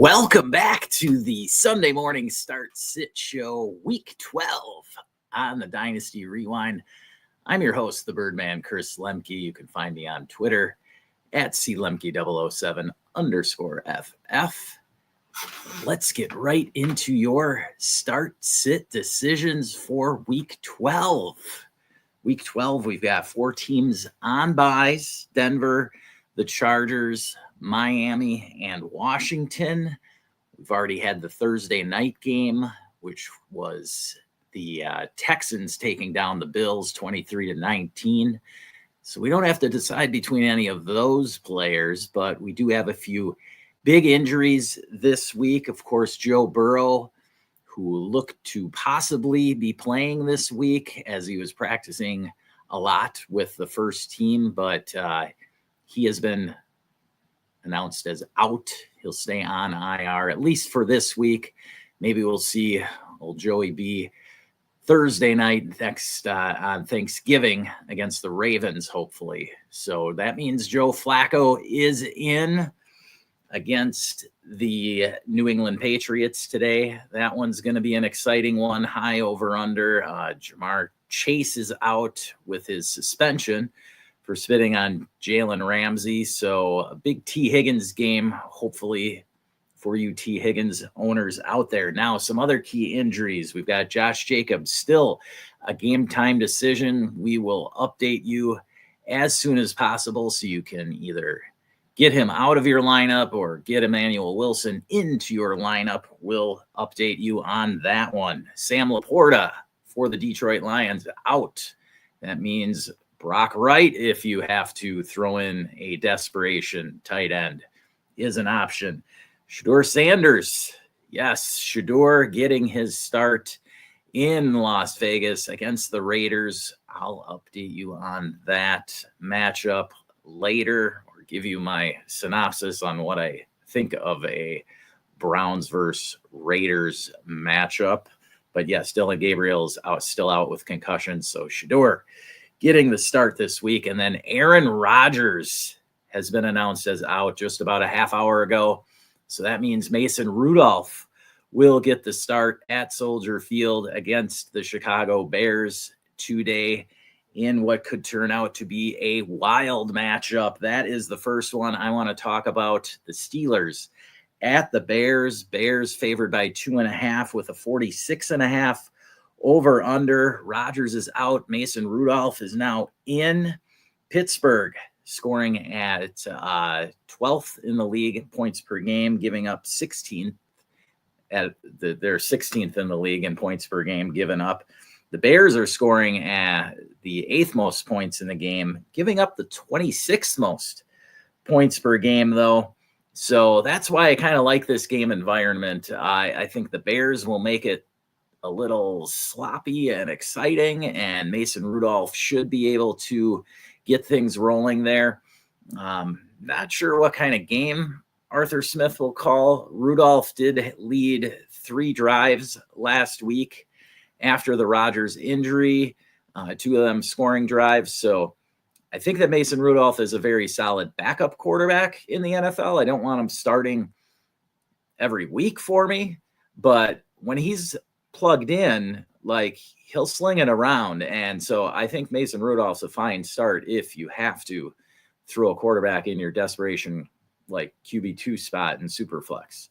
Welcome back to the Sunday morning start sit show, week 12 on the Dynasty Rewind. I'm your host, the Birdman, Chris Lemke. You can find me on Twitter at clemke007_FF. Let's get right into your start sit decisions for week 12. Week 12, we've got four teams on byes: Denver, the Chargers, Miami, and Washington. We've already had the Thursday night game, which was the Texans taking down the Bills 23-19. So we don't have to decide between any of those players, but we do have a few big injuries this week. Of course, Joe Burrow, who looked to possibly be playing this week as he was practicing a lot with the first team, but he has been announced as out. He'll stay on IR at least for this week. Maybe we'll see old Joey B Thursday night next on Thanksgiving against the Ravens, hopefully. So that means Joe Flacco is in against the New England Patriots today. That one's going to be an exciting one. High over under. Jamar Chase is out with his suspension for spitting on Jalen Ramsey. So a big T. Higgins game, hopefully, for you T. Higgins owners out there. Now, some other key injuries. We've got Josh Jacobs, still a game time decision. We will update you as soon as possible so you can either get him out of your lineup or get Emmanuel Wilson into your lineup. We'll update you on that one. Sam Laporta for the Detroit Lions out. That means Brock Wright, if you have to throw in a desperation tight end, is an option. Shedeur Sanders, yes, Shedeur getting his start in Las Vegas against the Raiders. I'll update you on that matchup later, or give you my synopsis on what I think of a Browns versus Raiders matchup. But yes, Dylan Gabriel's still out with concussion, so Shedeur getting the start this week. And then Aaron Rodgers has been announced as out just about a half hour ago. So that means Mason Rudolph will get the start at Soldier Field against the Chicago Bears today in what could turn out to be a wild matchup. That is the first one I want to talk about. The Steelers at the Bears. Bears favored by 2.5 with a 46.5 over under. Rodgers is out. Mason Rudolph is now in. Pittsburgh scoring at 12th in the league in points per game, giving up 16. They're 16th in the league in points per game given up. The Bears are scoring at the 8th most points in the game, giving up the 26th most points per game, though. So that's why I kind of like this game environment. I think the Bears will make it a little sloppy and exciting, and Mason Rudolph should be able to get things rolling there. Not sure what kind of game Arthur Smith will call. Rudolph did lead 3 drives last week after the Rodgers injury, 2 of them scoring drives. So I think that Mason Rudolph is a very solid backup quarterback in the NFL. I don't want him starting every week for me, but when he's plugged in, like, he'll sling it around. And so I think Mason Rudolph's a fine start if you have to throw a quarterback in your desperation, like QB2 spot in Superflex.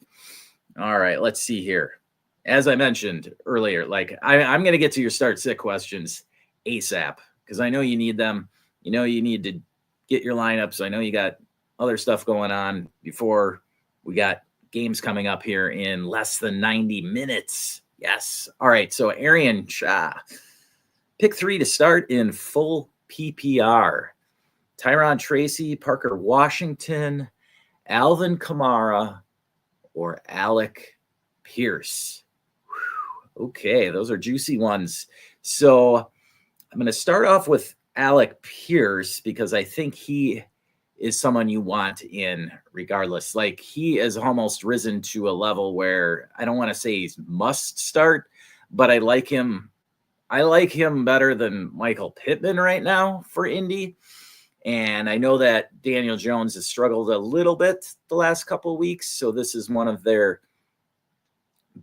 All right, let's see here. As I mentioned earlier, like, I'm going to get to your start sit questions ASAP because I know you need them. You know, you need to get your lineups. I know you got other stuff going on before we got games coming up here in less than 90 minutes. Yes. All right. So Arian Shaw, pick 3 to start in full PPR. Tyron Tracy, Parker Washington, Alvin Kamara, or Alec Pierce. Whew. Okay. Those are juicy ones. So I'm going to start off with Alec Pierce because I think he is someone you want in regardless. Like, he has almost risen to a level where I don't want to say he's must start, but I like him. I like him better than Michael Pittman right now for Indy. And I know that Daniel Jones has struggled a little bit the last couple of weeks. So this is one of their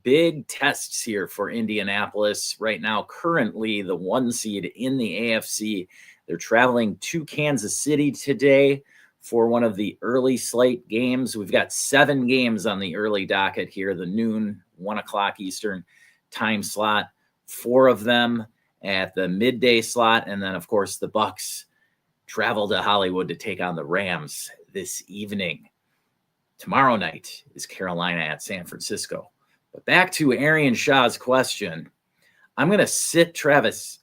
big tests here for Indianapolis right now. Currently the 1 seed in the AFC. They're traveling to Kansas City today for one of the early slate games. We've got 7 games on the early docket here, the noon, 1 o'clock Eastern time slot, 4 of them at the midday slot. And then of course the Bucs travel to Hollywood to take on the Rams this evening. Tomorrow night is Carolina at San Francisco. But back to Arian Shaw's question. I'm going to sit Tracy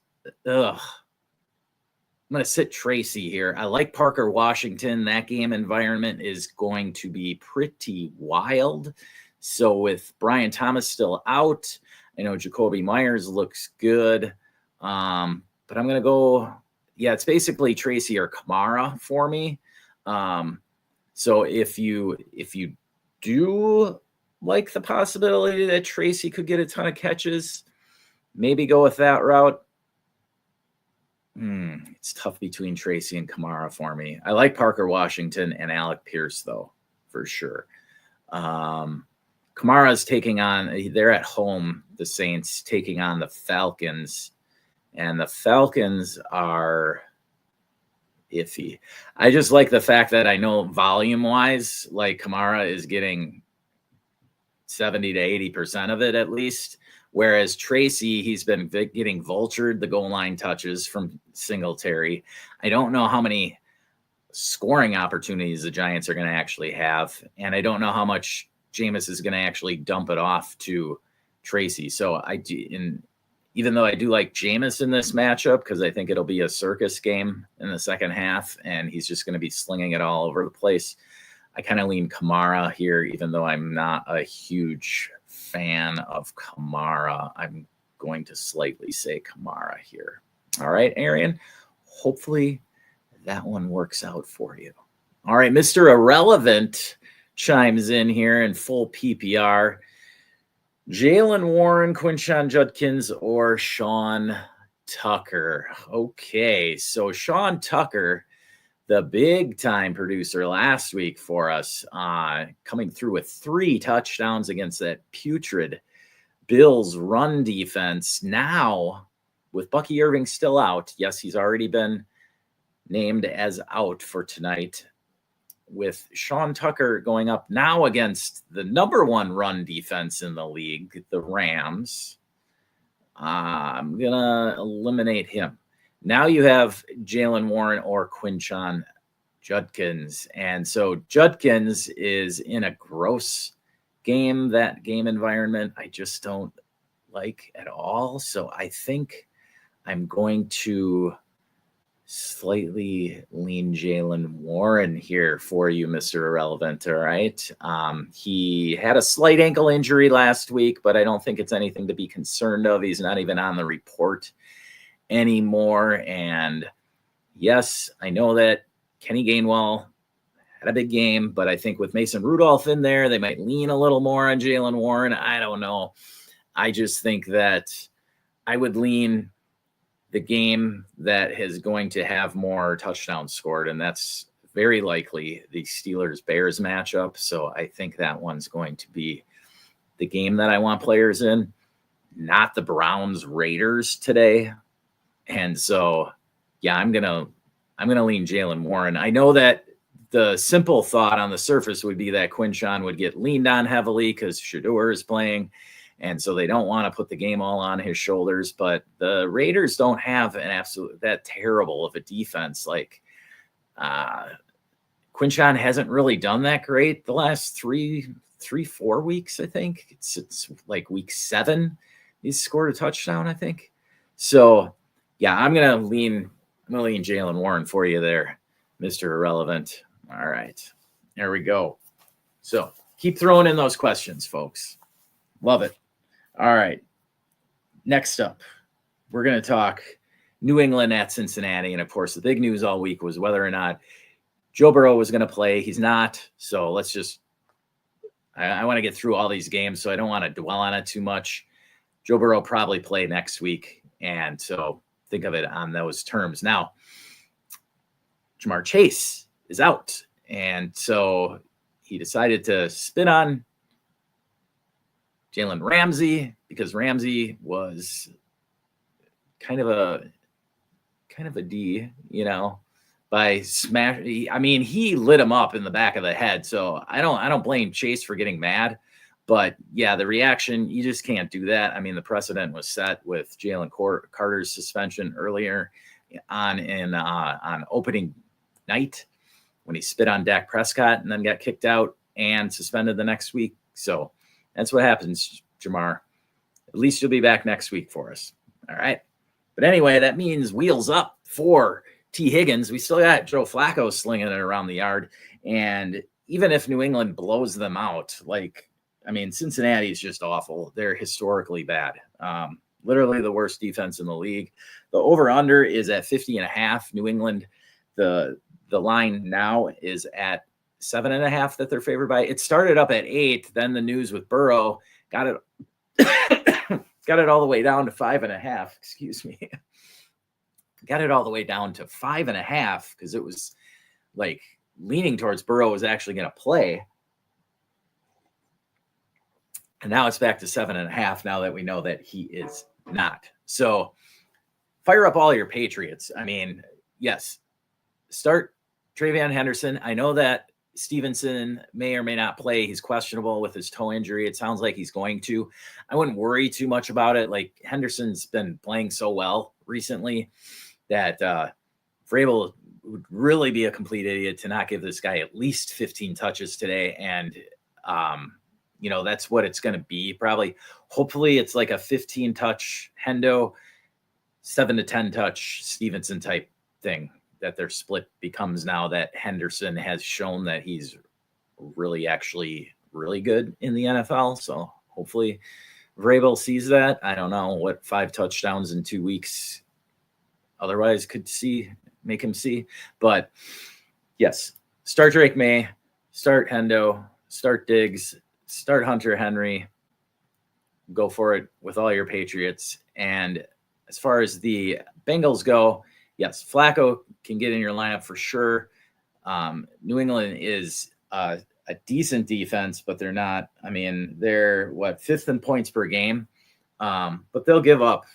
here. I like Parker Washington. That game environment is going to be pretty wild. So with Brian Thomas still out, I know Jacoby Myers looks good. But I'm going to go, it's basically Tracy or Kamara for me. So if you do like the possibility that Tracy could get a ton of catches, maybe go with that route. It's tough between Tracy and Kamara for me. I like Parker Washington and Alec Pierce, though, for sure. Kamara's they're at home, the Saints, taking on the Falcons. And the Falcons are iffy. I just like the fact that I know volume-wise, like Kamara is getting 70 to 80% of it at least. Whereas Tracy, he's been getting vultured the goal line touches from Singletary. I don't know how many scoring opportunities the Giants are going to actually have. And I don't know how much Jameis is going to actually dump it off to Tracy. So even though I do like Jameis in this matchup, because I think it'll be a circus game in the second half, and he's just going to be slinging it all over the place, I kind of lean Kamara here, even though I'm not a huge fan of Kamara. I'm going to slightly say Kamara here. All right, Arian, hopefully that one works out for you. All right, Mr. Irrelevant chimes in here in full PPR. Jaylen Warren, Quinshon Judkins, or Sean Tucker. Okay, so Sean Tucker, the big-time producer last week for us, coming through with 3 touchdowns against that putrid Bills run defense. Now, with Bucky Irving still out, yes, he's already been named as out for tonight, with Sean Tucker going up now against the number 1 run defense in the league, the Rams. I'm going to eliminate him. Now you have Jaylen Warren or Quinshon Judkins. And so Judkins is in a gross game, that game environment I just don't like at all. So I think I'm going to slightly lean Jaylen Warren here for you, Mr. Irrelevant. All right. He had a slight ankle injury last week, but I don't think it's anything to be concerned of. He's not even on the report anymore. And yes, I know that Kenny Gainwell had a big game, but I think with Mason Rudolph in there, they might lean a little more on Jaylen Warren. I don't know. I just think that I would lean the game that is going to have more touchdowns scored, and that's very likely the Steelers-Bears matchup. So I think that one's going to be the game that I want players in, not the Browns-Raiders today. And so, yeah, I'm gonna lean Jaylen Warren. I know that the simple thought on the surface would be that Quinshon would get leaned on heavily because Shedeur is playing, and so they don't want to put the game all on his shoulders. But the Raiders don't have that terrible of a defense. Like Quinshon hasn't really done that great the last 4 weeks. I think it's like week 7 he's scored a touchdown, I think. So yeah, I'm gonna lean Jaylen Warren for you there, Mr. Irrelevant. All right, there we go. So keep throwing in those questions, folks. Love it. All right. Next up, we're going to talk New England at Cincinnati. And of course, the big news all week was whether or not Joe Burrow was going to play. He's not. So let's I want to get through all these games, so I don't want to dwell on it too much. Joe Burrow probably play next week. And so think of it on those terms. Now, Ja'Marr Chase is out. And so he decided to spin on Jalen Ramsey because Ramsey was kind of a D, by smash. I mean, he lit him up in the back of the head. So I don't blame Chase for getting mad. But yeah, the reaction, you just can't do that. I mean, the precedent was set with Jalen Carter's suspension earlier on opening night when he spit on Dak Prescott and then got kicked out and suspended the next week. So that's what happens, Ja'Marr. At least you'll be back next week for us. All right. But anyway, that means wheels up for T. Higgins. We still got Joe Flacco slinging it around the yard. And even if New England blows them out, Cincinnati is just awful. They're historically bad. Literally the worst defense in the league. The over-under is at 50.5. New England, the line now is at 7.5 that they're favored by. It started up at 8. Then the news with Burrow got it all the way down to 5.5. Excuse me. Got it all the way down to 5.5 because it was like leaning towards Burrow was actually going to play. And now it's back to 7.5 now that we know that he is not. So fire up all your Patriots. I mean, yes, start TreVeyon Henderson. I know that Stevenson may or may not play. He's questionable with his toe injury. It sounds like he's going to. I wouldn't worry too much about it. Like Henderson's been playing so well recently that Vrabel would really be a complete idiot to not give this guy at least 15 touches today. And, that's what it's going to be. Probably, hopefully it's like a 15 touch Hendo, 7 to 10 touch Stevenson type thing that their split becomes now that Henderson has shown that he's really good in the NFL. So hopefully Vrabel sees that. I don't know what 5 touchdowns in 2 weeks otherwise could make him see. But yes, start Drake May, start Hendo, start Diggs, start Hunter Henry, go for it with all your Patriots. And as far as the Bengals go, yes, Flacco can get in your lineup for sure. New England is a decent defense, but they're not. I mean, they're 5th in points per game, but they'll give up.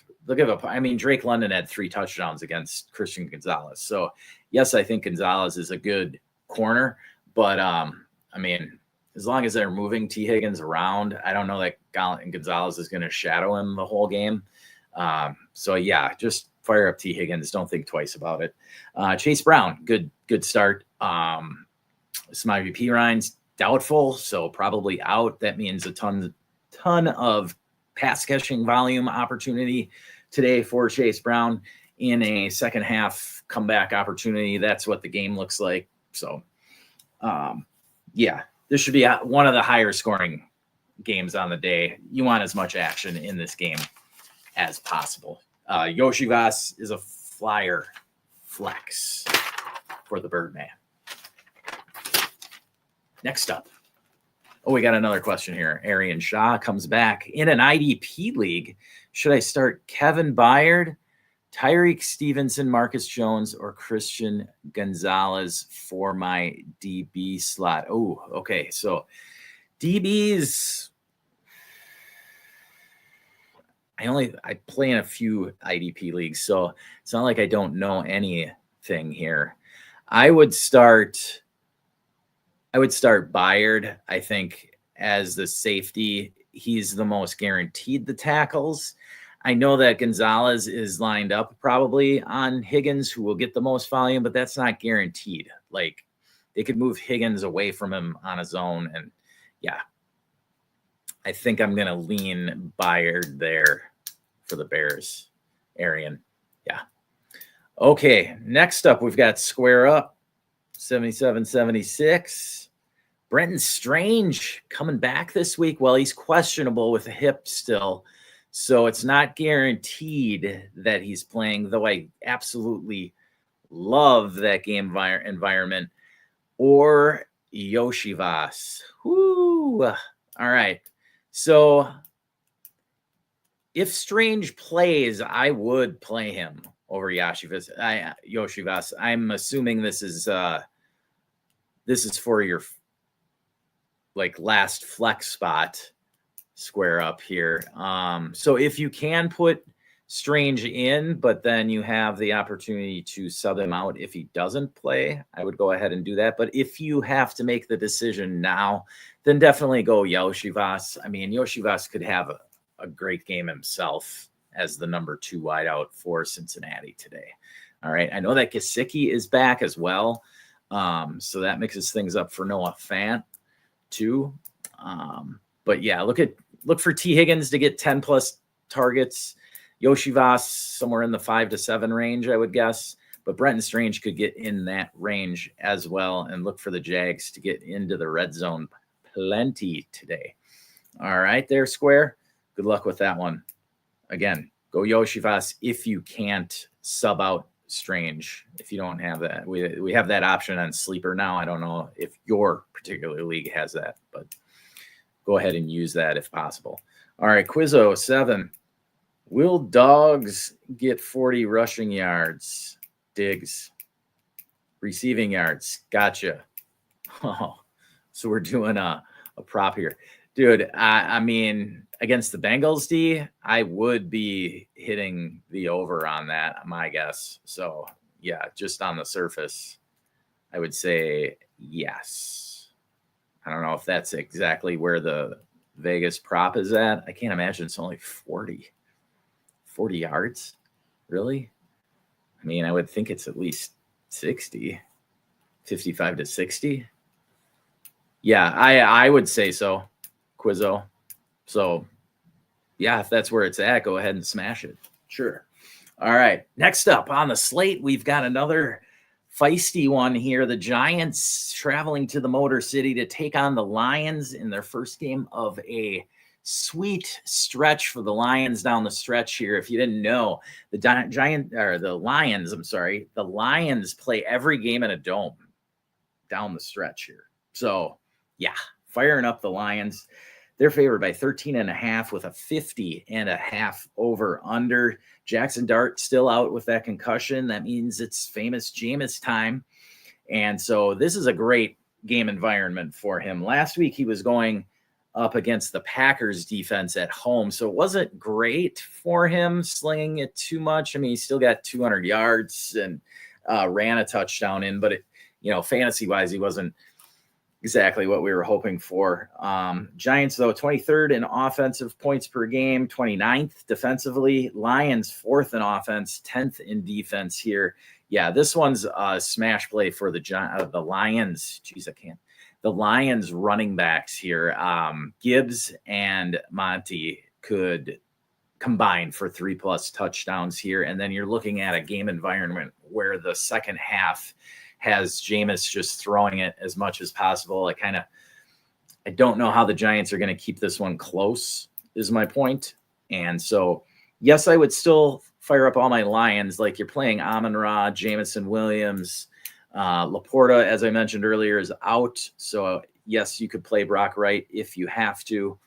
I mean, Drake London had 3 touchdowns against Christian Gonzalez. So yes, I think Gonzalez is a good corner, but as long as they're moving T. Higgins around, I don't know that Gonzalez is going to shadow him the whole game. So yeah, just fire up T. Higgins. Don't think twice about it. Chase Brown, good start. Samaje Perine's doubtful, so probably out. That means a ton of pass catching volume opportunity today for Chase Brown in a second half comeback opportunity. That's what the game looks like. So, this should be one of the higher scoring games on the day. You want as much action in this game as possible. Yoshi-Vas is a flyer flex for the Birdman. Next up. We got another question here. Arian Shaw comes back. In an IDP league, should I start Kevin Byard, Tyreek Stevenson, Marcus Jones, or Christian Gonzalez for my DB slot? Oh, okay. So DBs, I play in a few IDP leagues, so it's not like I don't know anything here. I would start Byard, I think, as the safety. He's the most guaranteed the tackles. I know that Gonzalez is lined up probably on Higgins, who will get the most volume, but that's not guaranteed. Like, they could move Higgins away from him on his own. And yeah, I think I'm going to lean Byard there for the Bears. Arian. Yeah. Okay. Next up, we've got Square Up 77-76. Brenton Strange coming back this week. Well, he's questionable with a hip still, so it's not guaranteed that he's playing, though I absolutely love that game environment. Or Yoshi-Vas. Woo! All right. So if Strange plays, I would play him. over Yoshivas. I'm assuming this is for your like last flex spot square up here. So if you can put Strange in, but then you have the opportunity to sub him out if he doesn't play, I would go ahead and do that. But if you have to make the decision now, then definitely go Yoshivas. I mean, Yoshivas could have a great game himself as the number 2 wideout for Cincinnati today. All right. I know that Gesicki is back as well. So that mixes things up for Noah Fant too. But yeah, look for T. Higgins to get 10 plus targets. Yoshivas somewhere in the 5 to 7 range, I would guess. But Brenton Strange could get in that range as well. And look for the Jags to get into the red zone plenty today. All right, there, Square. Good luck with that one. Again, go Yoshivas if you can't sub out Strange. If you don't have that, we have that option on Sleeper now. I don't know if your particular league has that, but go ahead and use that if possible. All right, Quizzo 7. Will Dogs get 40 rushing yards? Diggs. Receiving yards. Gotcha. Oh, so we're doing a prop here. Dude, I mean, against the Bengals D, I would be hitting the over on that, my guess. So, yeah, just on the surface, I would say yes. I don't know if that's exactly where the Vegas prop is at. I can't imagine it's only 40 yards. Really? I mean, I would think it's at least 60, 55 to 60. Yeah, I would say so, Quizzo. So, yeah, if that's where it's at, go ahead and smash it. Sure. All right. Next up on the slate, we've got another feisty one here. The Giants traveling to the Motor City to take on the Lions in their first game of a sweet stretch for the Lions down the stretch here. If you didn't know, the Lions play every game in a dome down the stretch here. So, yeah, firing up the Lions. They're favored by 13.5 with a 50.5 over under. Jackson Dart still out with that concussion. That means it's famous Jameis time. And so this is a great game environment for him. Last week, he was going up against the Packers defense at home. So it wasn't great for him slinging it too much. I mean, he still got 200 yards and ran a touchdown in, but fantasy wise, he wasn't exactly what we were hoping for. Giants, though, 23rd in offensive points per game, 29th defensively. Lions, 4th in offense, 10th in defense here. Yeah, this one's a smash play for the Lions. Jeez, I can't. The Lions running backs here, Gibbs and Monty could combine for 3+ touchdowns here. And then you're looking at a game environment where the second half has Jameis just throwing it as much as possible. I don't know how the Giants are going to keep this one close is my point. And so, yes, I would still fire up all my Lions. Like you're playing Amon-Ra, Jameson Williams, Laporta, as I mentioned earlier, is out. So yes, you could play Brock Wright if you have to.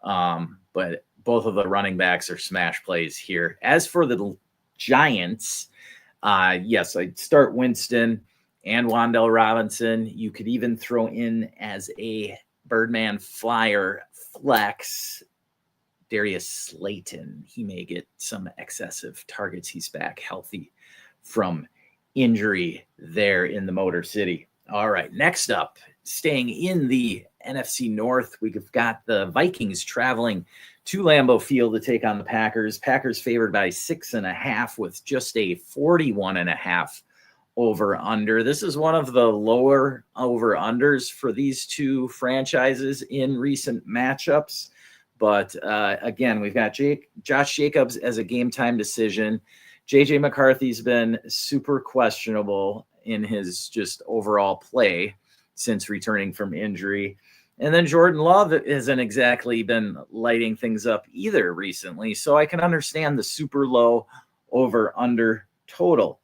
But both of the running backs are smash plays here. As for the Giants, yes, I'd start Winston and Wan'Dale Robinson. You could even throw in as a Birdman flyer flex Darius Slayton. He may get some excessive targets. He's back healthy from injury there in the Motor City. All right, next up, staying in the NFC North, we've got the Vikings traveling to Lambeau Field to take on the Packers. Packers favored by 6.5 with just a 41.5 over under. This is one of the lower over unders for these two franchises in recent matchups. But again, we've got Josh Jacobs as a game time decision. JJ McCarthy's been super questionable in his just overall play since returning from injury. And then Jordan Love hasn't exactly been lighting things up either recently. So I can understand the super low over under total.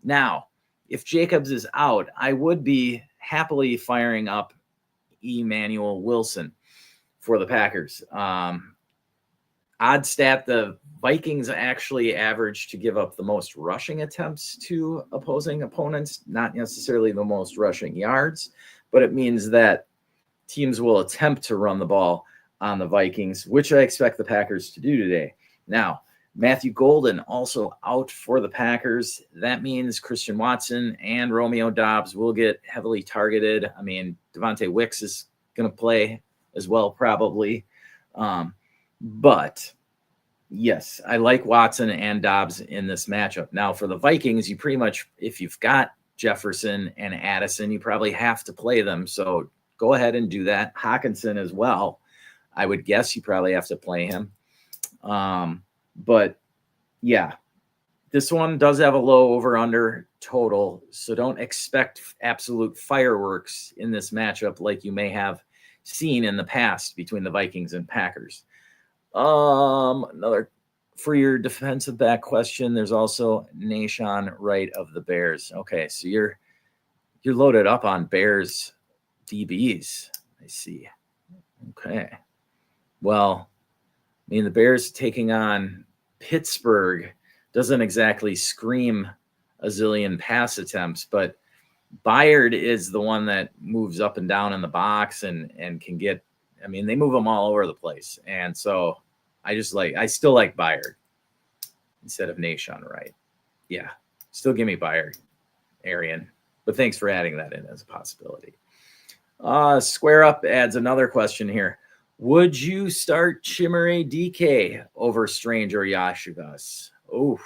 Now, if Jacobs is out, I would be happily firing up Emmanuel Wilson for the Packers. Odd stat, the Vikings actually average to give up the most rushing attempts to opposing opponents, not necessarily the most rushing yards, but it means that teams will attempt to run the ball on the Vikings, which I expect the Packers to do today. Now, Matthew Golden also out for the Packers. That means Christian Watson and Romeo Doubs will get heavily targeted. I mean, Devontae Wicks is going to play as well, probably. But yes, I like Watson and Doubs in this matchup. Now, for the Vikings, you pretty much, if you've got Jefferson and Addison, you probably have to play them. So go ahead and do that. Hockenson as well. I would guess you probably have to play him. But yeah, this one does have a low over-under total. So don't expect absolute fireworks in this matchup like you may have seen in the past between the Vikings and Packers. Another for your defensive back question, there's also Nahshon Wright of the Bears. Okay, so you're loaded up on Bears DBs. I see. Okay. Well, I mean, the Bears taking on Pittsburgh doesn't exactly scream a zillion pass attempts, but Byard is the one that moves up and down in the box and can get, I mean, they move them all over the place. And so I still like Byard instead of Nahshon Wright. Yeah, still give me Byard, Arian. But thanks for adding that in as a possibility. Square Up adds another question here. Would you start Chimere DK over Strange or Yashibas? Oh,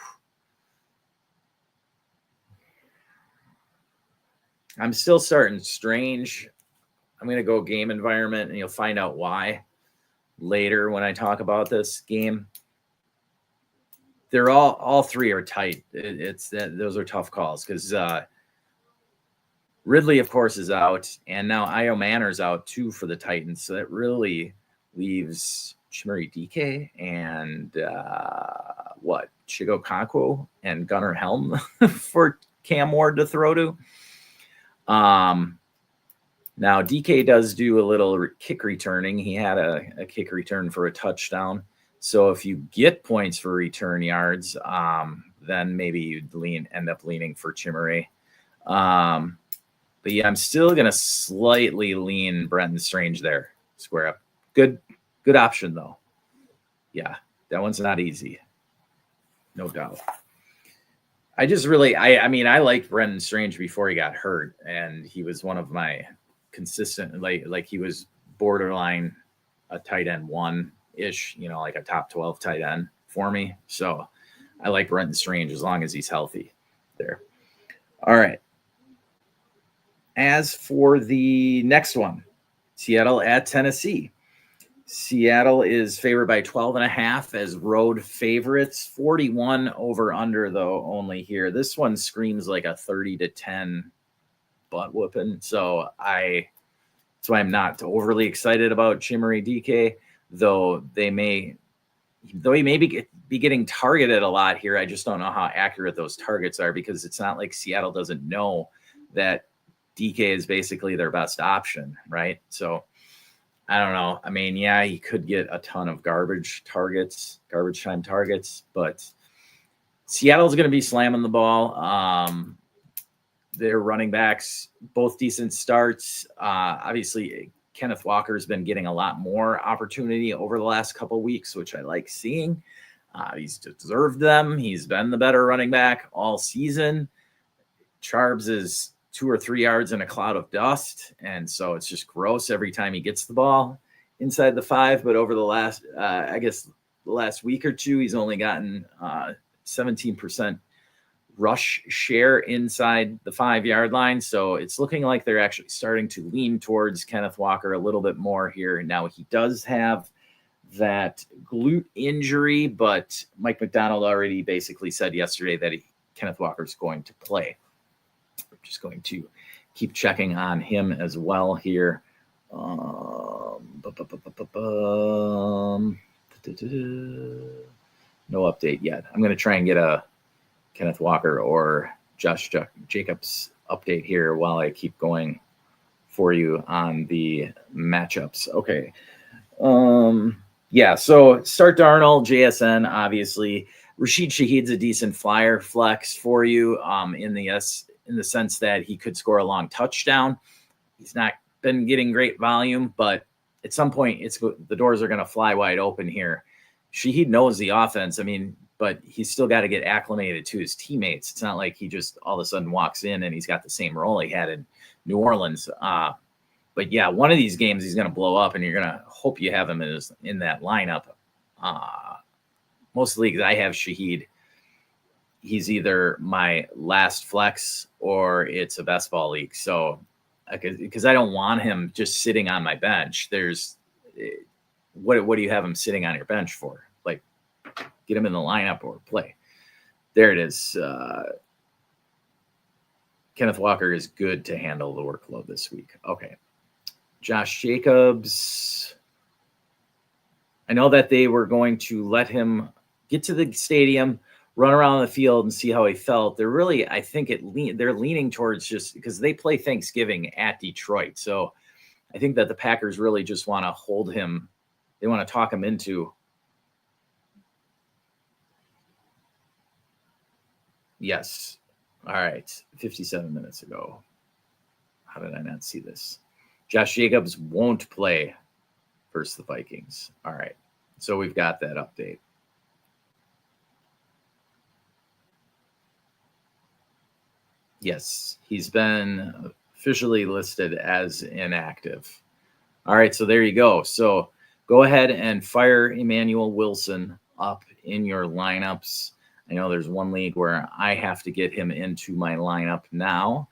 I'm still starting Strange. I'm going to go game environment, and you'll find out why later when I talk about this game. They're all three are tight. Those are tough calls because Ridley, of course, is out, and now Io Manor's out too for the Titans. So that really leaves Chimere DK and Chigo Kakwo and Gunnar Helm for Cam Ward to throw to. Now DK does do a little kick returning. He had a kick return for a touchdown. So if you get points for return yards, then maybe you'd end up leaning for Chimere. But yeah, I'm still gonna slightly lean Brenton Strange there. Square Up. Good option though. Yeah, that one's not easy. No doubt. I liked Brenton Strange before he got hurt, and he was one of my consistent, like he was borderline a tight end 1-ish, like a top 12 tight end for me. So I like Brenton Strange as long as he's healthy there. All right. As for the next one, Seattle at Tennessee. Seattle is favored by 12.5 as road favorites. 41 over under though only here. This one screams like a 30-10 butt whooping. So that's why I'm not overly excited about Chimere DK, though he may be getting targeted a lot here. I just don't know how accurate those targets are because it's not like Seattle doesn't know that DK is basically their best option, right? So I don't know. I mean, yeah, he could get a ton of garbage time targets, but Seattle's going to be slamming the ball. Their running backs, both decent starts. Obviously, Kenneth Walker's been getting a lot more opportunity over the last couple of weeks, which I like seeing. He's deserved them. He's been the better running back all season. Charbs is 2 or 3 yards in a cloud of dust, and so it's just gross every time he gets the ball inside the 5. But over the last, the last week or two, he's only gotten 17% rush share inside the 5-yard line. So it's looking like they're actually starting to lean towards Kenneth Walker a little bit more here. Now he does have that glute injury, but Mike McDonald already basically said yesterday that Kenneth Walker's going to play. We're just going to keep checking on him as well here. No update yet. I'm going to try and get a Kenneth Walker or Josh Jacobs update here while I keep going for you on the matchups. Okay. Yeah, so start Darnold, JSN, obviously. Rashid Shaheed's a decent flyer flex for you in the sense that he could score a long touchdown. He's not been getting great volume, but at some point, the doors are going to fly wide open here. Shaheed knows the offense. I mean, but he's still got to get acclimated to his teammates. It's not like he just all of a sudden walks in and he's got the same role he had in New Orleans. But yeah, one of these games he's going to blow up, and you're going to hope you have him in that lineup. Most leagues I have Shaheed. He's either my last flex or it's a best ball league. So because I don't want him just sitting on my bench. What do you have him sitting on your bench for? Like, get him in the lineup or play. There it is. Kenneth Walker is good to handle the workload this week. Okay. Josh Jacobs. I know that they were going to let him get to the stadium, run around the field, and see how he felt. They're really, I think they're leaning towards just because they play Thanksgiving at Detroit. So I think that the Packers really just want to hold him. They want to talk him into. Yes. All right. 57 minutes ago. How did I not see this? Josh Jacobs won't play versus the Vikings. All right. So we've got that update. Yes, he's been officially listed as inactive. All right, so there you go. So go ahead and fire Emmanuel Wilson up in your lineups. I know there's one league where I have to get him into my lineup now,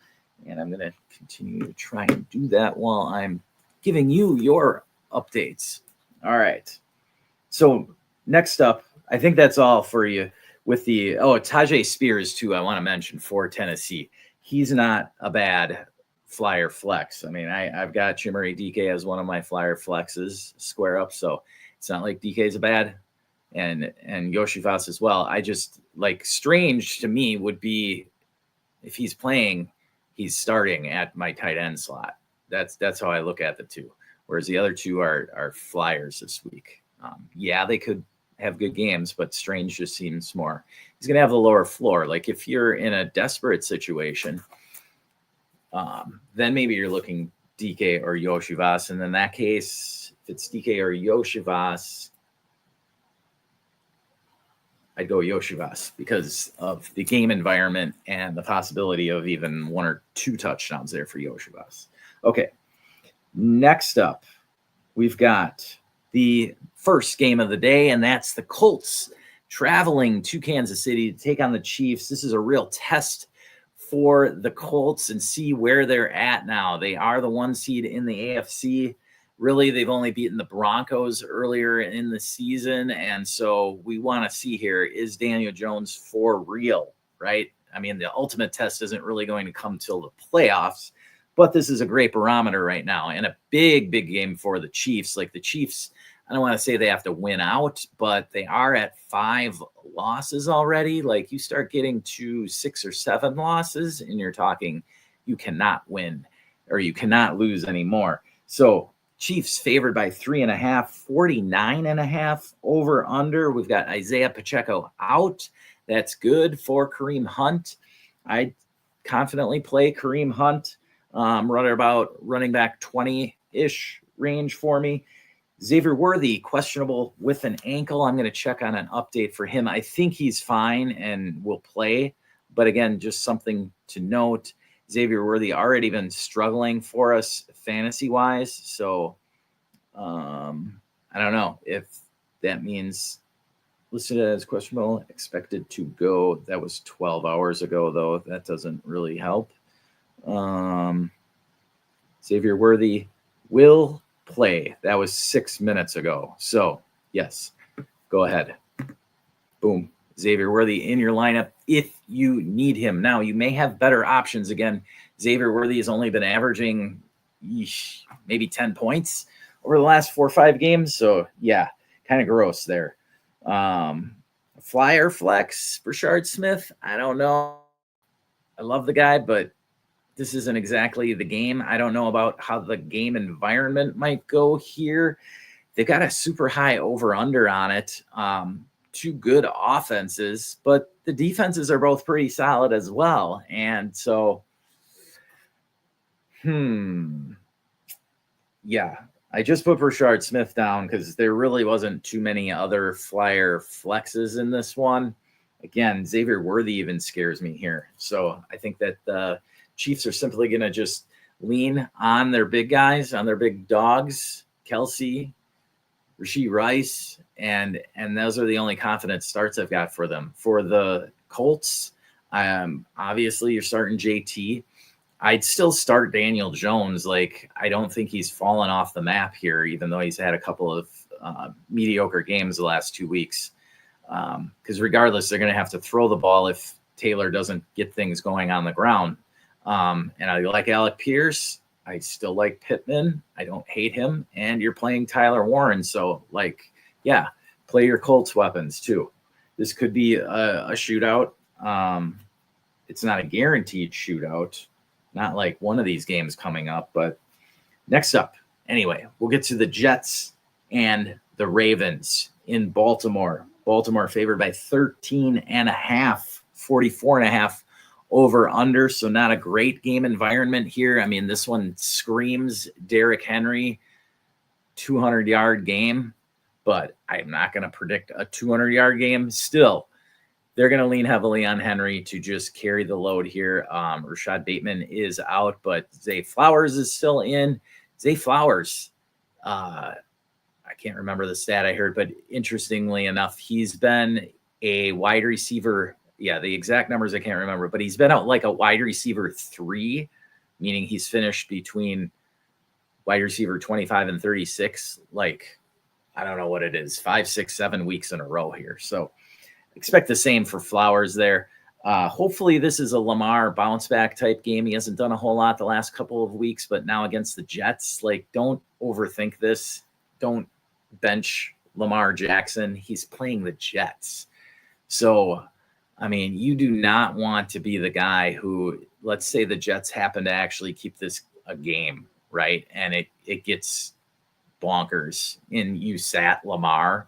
and I'm going to continue to try and do that while I'm giving you your updates. All right. So next up, I think that's all for you with Tyjae Spears too. I want to mention for Tennessee. He's not a bad flyer flex. I mean, I've got Chimere DK as one of my flyer flexes square up. So it's not like DK is a bad and Yoshi Voss as well. I just like Strange to me would be if he's playing, he's starting at my tight end slot. That's how I look at the two. Whereas the other two are flyers this week. Yeah, they could have good games, but Strange just seems more. He's going to have the lower floor. Like if you're in a desperate situation, then maybe you're looking DK or Yoshi Voss. And in that case, if it's DK or Yoshi Voss, I'd go Yoshi Voss because of the game environment and the possibility of even 1 or 2 touchdowns there for Yoshi Voss. Okay. Next up, we've got the first game of the day, and that's the Colts traveling to Kansas City to take on the Chiefs. This is a real test for the Colts and see where they're at now. They are the 1 seed in the AFC. Really, they've only beaten the Broncos earlier in the season. And so we want to see here, is Daniel Jones for real, right? I mean, the ultimate test isn't really going to come till the playoffs, but this is a great barometer right now and a big, big game for the Chiefs. Like the Chiefs, I don't want to say they have to win out, but they are at 5 losses already. Like you start getting to 6 or 7 losses and you're talking, you cannot win or you cannot lose anymore. So Chiefs favored by 3.5, 49.5 over under. We've got Isaiah Pacheco out. That's good for Kareem Hunt. I confidently play Kareem Hunt. Running back 20-ish range for me. Xavier Worthy, questionable with an ankle. I'm going to check on an update for him. I think he's fine and will play. But again, just something to note. Xavier Worthy already been struggling for us fantasy-wise. So I don't know if that means listed as questionable, expected to go. That was 12 hours ago, though. That doesn't really help. Xavier Worthy will play. That was 6 minutes ago. So, yes, go ahead. Boom. Xavier Worthy in your lineup if you need him. Now, you may have better options. Again, Xavier Worthy has only been averaging maybe 10 points over the last 4 or 5 games. So, yeah, kind of gross there. Flyer flex, Brashard Smith. I don't know. I love the guy, but this isn't exactly the game. I don't know about how the game environment might go here. They've got a super high over-under on it. Two good offenses, but the defenses are both pretty solid as well. And so, yeah, I just put Rashard Smith down because there really wasn't too many other Flyer flexes in this one. Again, Xavier Worthy even scares me here. So I think that the Chiefs are simply going to just lean on their big guys, on their big dogs, Kelsey, Rashee Rice, and those are the only confident starts I've got for them. For the Colts, obviously you're starting JT. I'd still start Daniel Jones. Like, I don't think he's fallen off the map here, even though he's had a couple of mediocre games the last 2 weeks. Because regardless, they're going to have to throw the ball if Taylor doesn't get things going on the ground. And I like Alec Pierce. I still like Pittman. I don't hate him. And you're playing Tyler Warren. So, like, yeah, play your Colts weapons too. This could be a shootout. It's not a guaranteed shootout. Not like one of these games coming up. But next up, anyway, we'll get to the Jets and the Ravens in Baltimore. Baltimore favored by 13.5, 44.5 over under. So not a great game environment here. I mean, this one screams Derrick Henry 200-yard game, but I'm not going to predict a 200-yard game. Still, they're going to lean heavily on Henry to just carry the load here. Rashad Bateman is out, but Zay Flowers is still in. Zay Flowers, I can't remember the stat I heard, but interestingly enough, he's been a wide receiver. Yeah, the exact numbers I can't remember, but he's been out like a wide receiver 3, meaning he's finished between wide receiver 25 and 36. Like, I don't know what it is, 5, 6, 7 weeks in a row here. So expect the same for Flowers there. Hopefully this is a Lamar bounce back type game. He hasn't done a whole lot the last couple of weeks, but now against the Jets, like, don't overthink this. Don't bench Lamar Jackson. He's playing the Jets. So, I mean, you do not want to be the guy who, let's say the Jets happen to actually keep this a game, right? And it gets bonkers and you sat Lamar.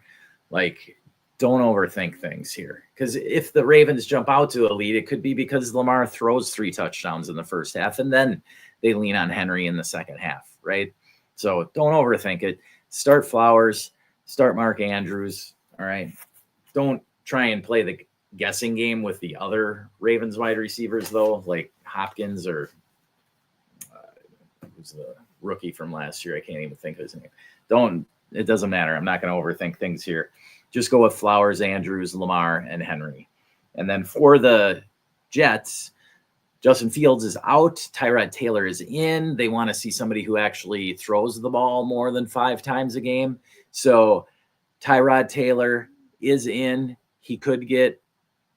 Like, don't overthink things here. Because if the Ravens jump out to a lead, it could be because Lamar throws 3 touchdowns in the first half and then they lean on Henry in the second half, right? So don't overthink it. Start Flowers, start Mark Andrews, all right? Don't try and play the guessing game with the other Ravens wide receivers, though, like Hopkins or who's the rookie from last year? I can't even think of his name. It doesn't matter. I'm not going to overthink things here. Just go with Flowers, Andrews, Lamar, and Henry. And then for the Jets, Justin Fields is out. Tyrod Taylor is in. They want to see somebody who actually throws the ball more than 5 times a game. So Tyrod Taylor is in. He could get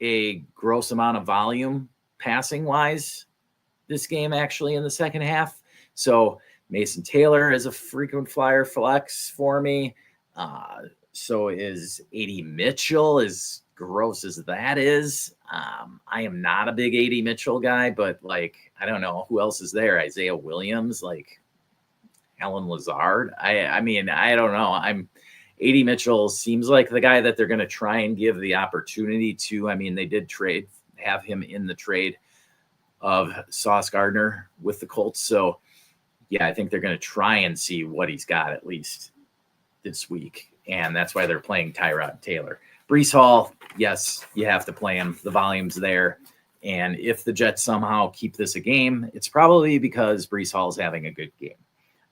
a gross amount of volume passing wise this game actually in the second half. So Mason Taylor is a frequent flyer flex for me. So is A.D. Mitchell, as gross as that is. I am not a big A.D. Mitchell guy, but like, I don't know who else is there. Isaiah Williams, like Alan Lazard. I mean, I don't know. A.D. Mitchell seems like the guy that they're going to try and give the opportunity to. I mean, they did have him in the trade of Sauce Gardner with the Colts. So yeah, I think they're going to try and see what he's got at least this week. And that's why they're playing Tyrod Taylor. Breece Hall, yes, you have to play him. The volume's there. And if the Jets somehow keep this a game, it's probably because Breece Hall is having a good game.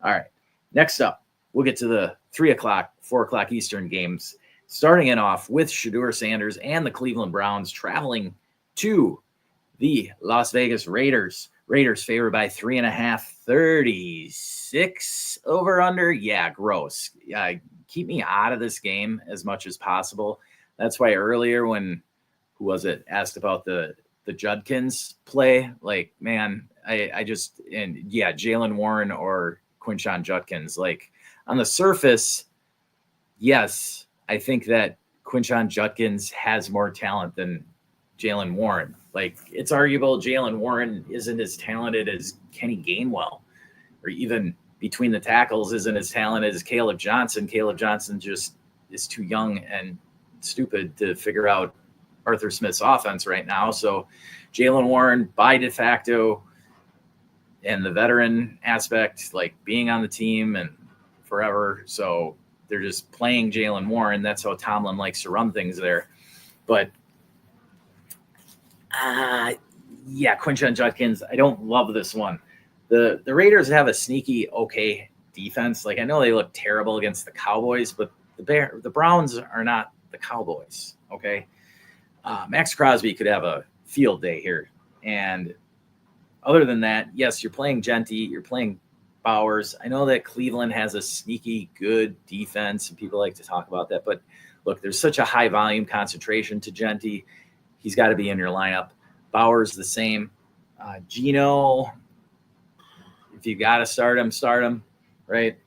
All right, next up, we'll get to the 3 o'clock, 4 o'clock Eastern games, starting it off with Shedeur Sanders and the Cleveland Browns traveling to the Las Vegas Raiders. Raiders favored by 3.5, 36 over under. Yeah, gross. Keep me out of this game as much as possible. That's why earlier when, who was it, asked about the Judkins play, like, man, Jaylen Warren or Quinshon Judkins, like, on the surface, yes, I think that Quinshon Judkins has more talent than Jaylen Warren. Like, it's arguable Jaylen Warren isn't as talented as Kenny Gainwell or even between the tackles isn't as talented as Caleb Johnson. Caleb Johnson just is too young and stupid to figure out Arthur Smith's offense right now. So Jaylen Warren by de facto, and the veteran aspect, like being on the team and forever. So they're just playing Jaylen Warren. That's how Tomlin likes to run things there. But Quinshon Judkins, I don't love this one. The Raiders have a sneaky okay defense. Like, I know they look terrible against the Cowboys, but the Browns are not the Cowboys. Okay. Max Crosby could have a field day here. And other than that, yes, you're playing Genty, you're playing Bowers. I know that Cleveland has a sneaky good defense, and people like to talk about that. But look, there's such a high volume concentration to Genty. He's got to be in your lineup. Bowers the same. Geno, if you got to start him, right?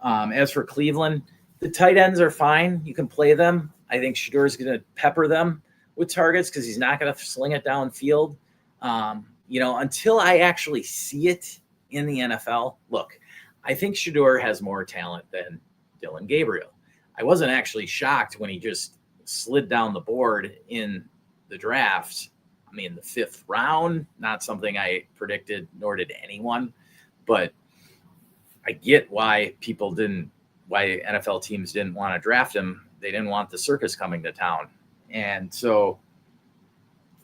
As for Cleveland, the tight ends are fine. You can play them. I think Shedeur is going to pepper them with targets because he's not going to sling it downfield. Until I actually see it in the NFL, look, I think Shedeur has more talent than Dillon Gabriel. I wasn't actually shocked when he just slid down the board in the draft. I mean, the 5th round, not something I predicted, nor did anyone. But I get why why NFL teams didn't want to draft him. They didn't want the circus coming to town. And so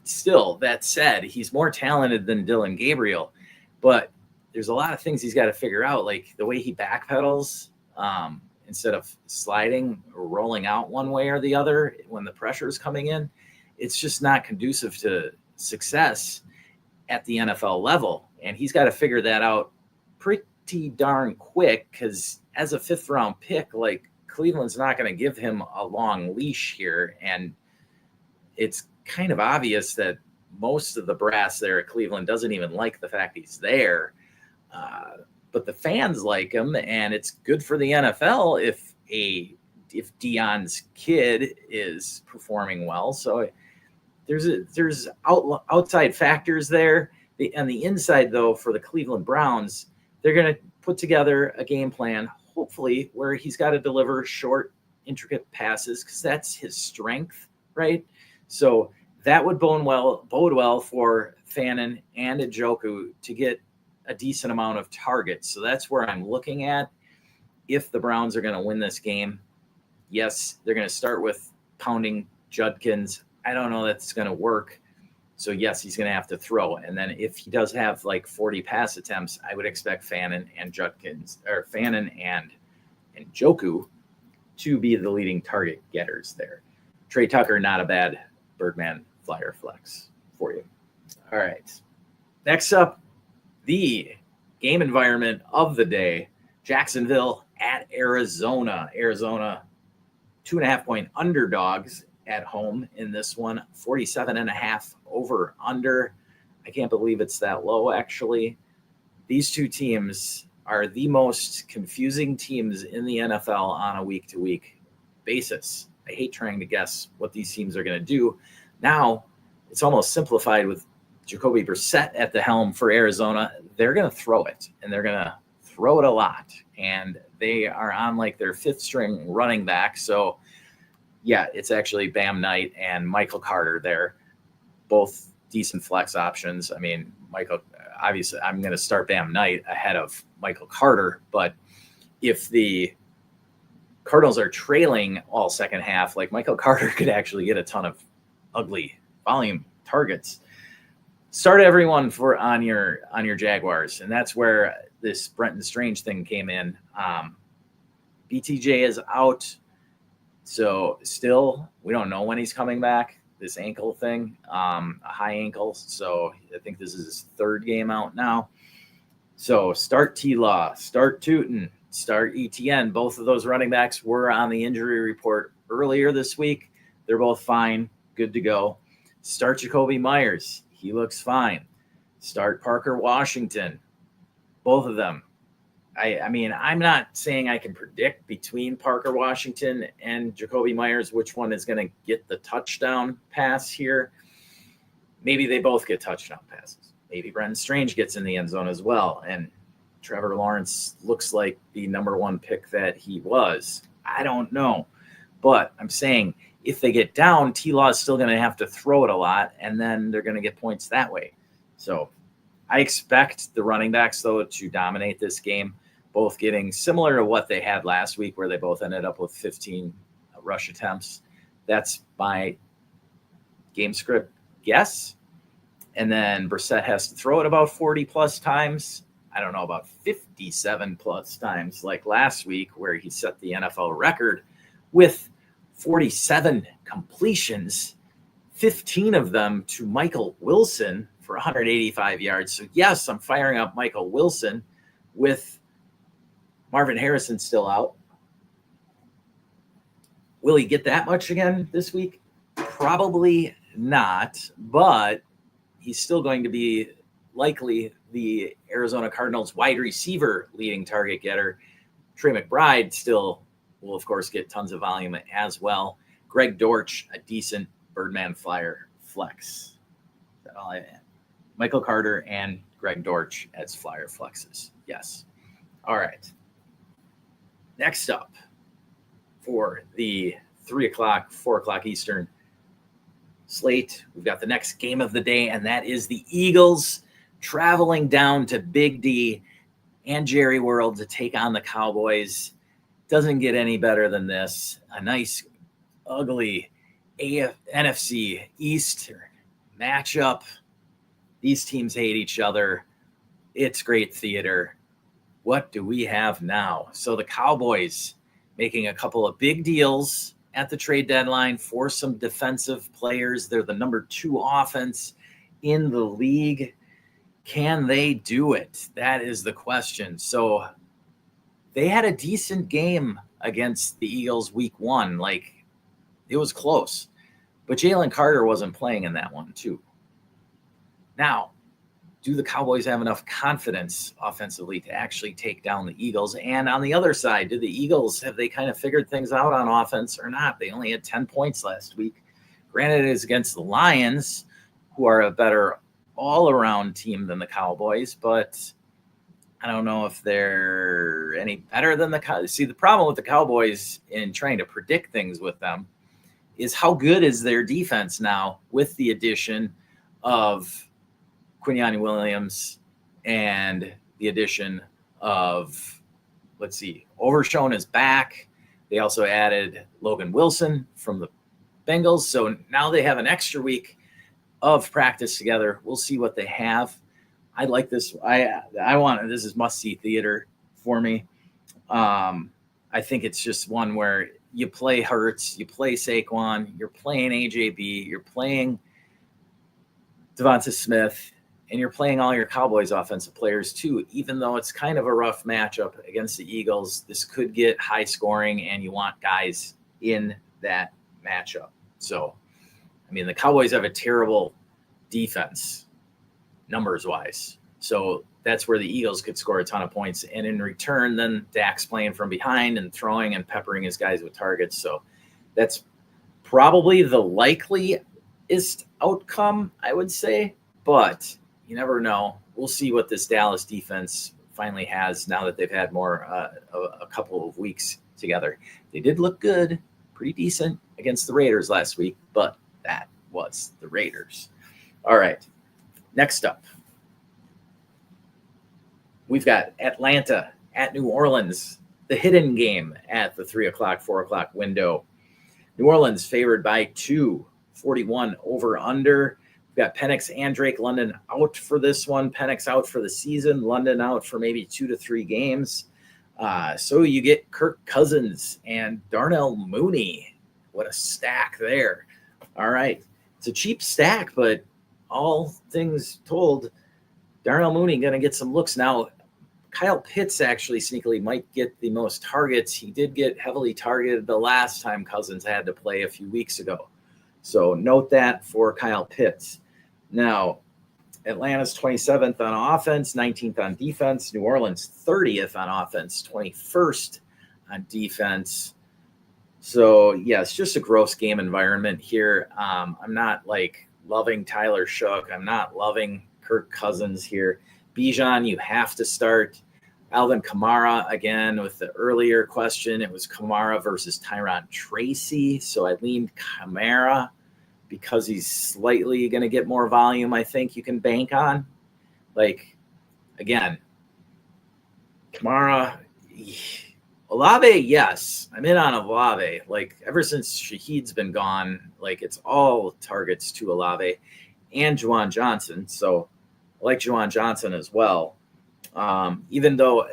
still, that said, he's more talented than Dillon Gabriel. But there's a lot of things he's got to figure out, like the way he backpedals instead of sliding or rolling out one way or the other when the pressure is coming in. It's just not conducive to success at the NFL level. And he's got to figure that out pretty darn quick, because as a 5th round pick, like, Cleveland's not going to give him a long leash here. And it's kind of obvious that most of the brass there at Cleveland doesn't even like the fact he's there. But the fans like him, and it's good for the NFL if Deion's kid is performing well. So there's outside factors there. On the inside, though, for the Cleveland Browns, they're going to put together a game plan, hopefully, where he's got to deliver short, intricate passes, because that's his strength, right? So that would bode well for Fannin and Njoku to get a decent amount of targets. So that's where I'm looking at if the Browns are going to win this game. Yes, they're going to start with pounding Judkins. I don't know that's going to work. So yes, he's going to have to throw. And then if he does have like 40 pass attempts, I would expect Fannin and Njoku to be the leading target getters there. Trey Tucker, not a bad Birdman flyer flex for you. All right. Next up, the game environment of the day, Jacksonville at Arizona. Arizona, 2.5-point underdogs at home in this one, 47.5 over under. I can't believe it's that low, actually. These two teams are the most confusing teams in the NFL on a week-to-week basis. I hate trying to guess what these teams are going to do. Now, it's almost simplified with Jacoby Brissett at the helm for Arizona. They're going to throw it, and they're going to throw it a lot. And they are on like their 5th-string running back. So, yeah, it's actually Bam Knight and Michael Carter there, both decent flex options. I mean, obviously, I'm going to start Bam Knight ahead of Michael Carter. But if the Cardinals are trailing all second half, like, Michael Carter could actually get a ton of ugly volume targets. Start everyone on your Jaguars, and that's where this Brenton Strange thing came in. BTJ is out, so still we don't know when he's coming back. This ankle thing, a high ankle, so I think this is his 3rd game out now. So start T-Law, start Tootin, start ETN. Both of those running backs were on the injury report earlier this week. They're both fine, good to go. Start Jacoby Myers. He looks fine. Start Parker Washington. Both of them. I mean, I'm not saying I can predict between Parker Washington and Jacoby Myers which one is going to get the touchdown pass here. Maybe they both get touchdown passes. Maybe Brenton Strange gets in the end zone as well, and Trevor Lawrence looks like the number one pick that he was. I don't know. But I'm saying if they get down, T-Law is still going to have to throw it a lot, and then they're going to get points that way. So I expect the running backs, though, to dominate this game, both getting similar to what they had last week, where they both ended up with 15 rush attempts. That's my game script guess. And then Brissett has to throw it about 40-plus times. I don't know, about 57-plus times like last week, where he set the NFL record with 47 completions, 15 of them to Michael Wilson for 185 yards. So, yes, I'm firing up Michael Wilson with Marvin Harrison still out. Will he get that much again this week? Probably not, but he's still going to be likely the Arizona Cardinals wide receiver leading target getter. Trey McBride still will, of course, get tons of volume as well. Greg Dortch, a decent Birdman Flyer flex. Is that all I have? Michael Carter and Greg Dortch as Flyer flexes. Yes. All right. Next up for the 3 o'clock, 4 o'clock Eastern slate, we've got the next game of the day, and that is the Eagles traveling down to Big D and Jerry World to take on the Cowboys. Doesn't get any better than this. A nice, ugly NFC East matchup. These teams hate each other. It's great theater. What do we have now? So the Cowboys making a couple of big deals at the trade deadline for some defensive players. They're the number 2 offense in the league. Can they do it? That is the question. So they had a decent game against the Eagles week 1. Like, it was close. But Jalen Carter wasn't playing in that one, too. Now, do the Cowboys have enough confidence offensively to actually take down the Eagles? And on the other side, do the Eagles, have they kind of figured things out on offense or not? They only had 10 points last week. Granted, it is against the Lions, who are a better all-around team than the Cowboys, but I don't know if they're any better than the Cowboys. See, the problem with the Cowboys in trying to predict things with them is how good is their defense now with the addition of Quinyani Williams and the addition of, Overshown is back. They also added Logan Wilson from the Bengals. So now they have an extra week of practice together. We'll see what they have. I like this. This is must-see theater for me. I think it's just one where you play Hurts, you play Saquon, you're playing AJB, you're playing Devonta Smith, and you're playing all your Cowboys offensive players too. Even though it's kind of a rough matchup against the Eagles, this could get high scoring, and you want guys in that matchup. So, I mean, the Cowboys have a terrible defense, numbers-wise. So that's where the Eagles could score a ton of points. And in return, then Dak's playing from behind and throwing and peppering his guys with targets. So that's probably the likeliest outcome, I would say. But you never know. We'll see what this Dallas defense finally has now that they've had a couple of weeks together. They did look good, pretty decent against the Raiders last week, but that was the Raiders. All right, next up, we've got Atlanta at New Orleans, the hidden game at the 3 o'clock, 4 o'clock window. New Orleans favored by 2, 41 over under. We've got Penix and Drake London out for this one. Penix out for the season, London out for maybe 2 to 3 games. So you get Kirk Cousins and Darnell Mooney. What a stack there. All right. It's a cheap stack, but all things told, Darnell Mooney going to get some looks. Now, Kyle Pitts actually sneakily might get the most targets. He did get heavily targeted the last time Cousins had to play a few weeks ago. So note that for Kyle Pitts. Now, Atlanta's 27th on offense, 19th on defense. New Orleans 30th on offense, 21st on defense. So, yeah, it's just a gross game environment here. I'm not, loving Tyler Shough. I'm not loving Kirk Cousins here. Bijan, you have to start. Alvin Kamara, again, with the earlier question, it was Kamara versus Tyron Tracy. So I leaned Kamara because he's slightly going to get more volume, I think you can bank on. Like, again, Kamara, Olave, yes. I'm in on Olave. Like, ever since Shaheed's been gone, like, it's all targets to Olave and Juwan Johnson. So I like Juwan Johnson as well. Even though,